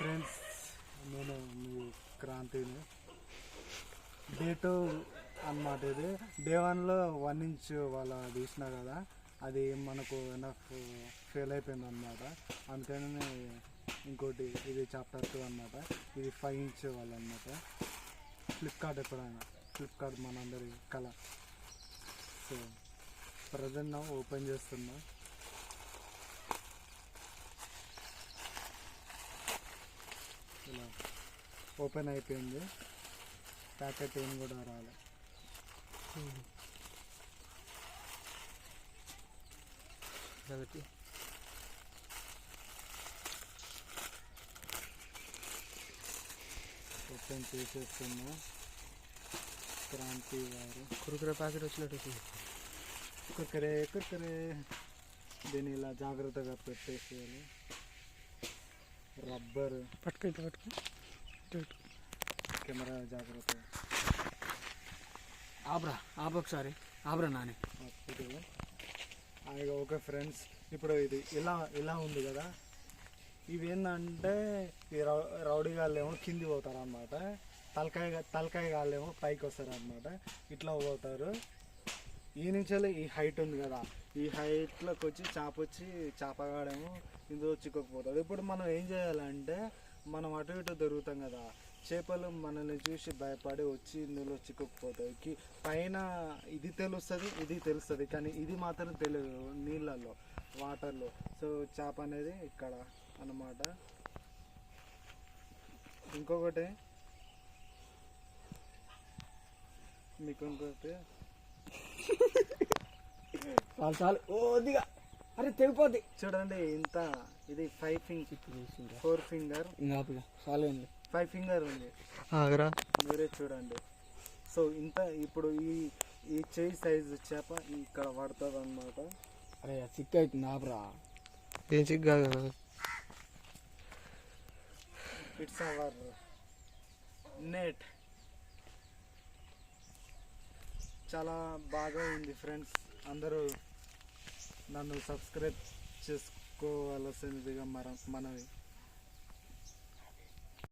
Friends, నేను మీ క్రాంతిని. Day 2 అన్నమాట. ఇది డే 1లో 1 ఇంచ్ వాళ్ళ తీసిన కదా, అది మనకు ఎనఫ్ ఫెయిల్ అయిపోయింది అనమాట. అందుకని ఇంకోటి ఇది చాప్టర్ 2 అనమాట. ఇది 5 ఇంచ్ వాళ్ళు అనమాట. ఫ్లిప్కార్ట్ ఎప్పుడైనా ఫ్లిప్కార్ట్ మనందరి కళ. సో ప్రజెంట్ ఓపెన్ చేస్తున్నా. ఇలా ఓపెన్ అయిపోయింది. ప్యాకెట్ ఏం కూడా రాలే. కాబట్టి ఓపెన్ చేసేస్తున్నా. క్రాంతి వారు కురుకురే ప్యాకెట్ వచ్చినట్టు కుర్కరే దీన్ని ఇలా జాగ్రత్తగా పెట్టేసేయాలి. రబ్బర్ పట్టుకో కెమెరా జాగ్రత్త. ఒకసారి ఆబ్రా నాని. ఓకే ఫ్రెండ్స్, ఇప్పుడు ఇది ఇలా ఉంది కదా. ఇవి ఏంటంటే ఈ రౌడీ గాళ్ళేమో కింది పోతారు అన్నమాట. తలకాయ గాళ్ళేమో పైకి వస్తారు అన్నమాట. ఇట్లా పోతారు. ఈ నుంచి ఈ హైట్ ఉంది కదా, ఈ హైట్లోకి వచ్చి చేపగాడేమో ఇందులో చిక్కుకుపోతాడు. ఇప్పుడు మనం ఏం చేయాలంటే, మనం అటు ఇటు దొరుకుతాం కదా, చేపలు మనల్ని చూసి భయపడి వచ్చి ఇందులో చిక్కుకుపోతాయి. పైన ఇది తెలుస్తుంది కానీ ఇది మాత్రం తెలియదు నీళ్ళల్లో, వాటర్లో. సో చేప అనేది ఇక్కడ అన్నమాట. ఇంకొకటి చాలు ఓదిగా. అరే తెగిపోద్ది చూడండి. ఇంత ఇది 4 ఫింగర్, 5 ఫింగర్ ఉంది. మీరే చూడండి. సో ఇంత ఇప్పుడు ఈ చేయి సైజు చేప ఇక్కడ పడుతుంది అన్నమాట. అరే చిక్ అవుతుంది ఆపరా. ఏం చిక్ కాదు. It's our net. చాలా బాగా ఉంది ఫ్రెండ్స్. అందరూ నన్ను సబ్స్క్రైబ్ చేసుకోవాల్సిందిగా మనవి.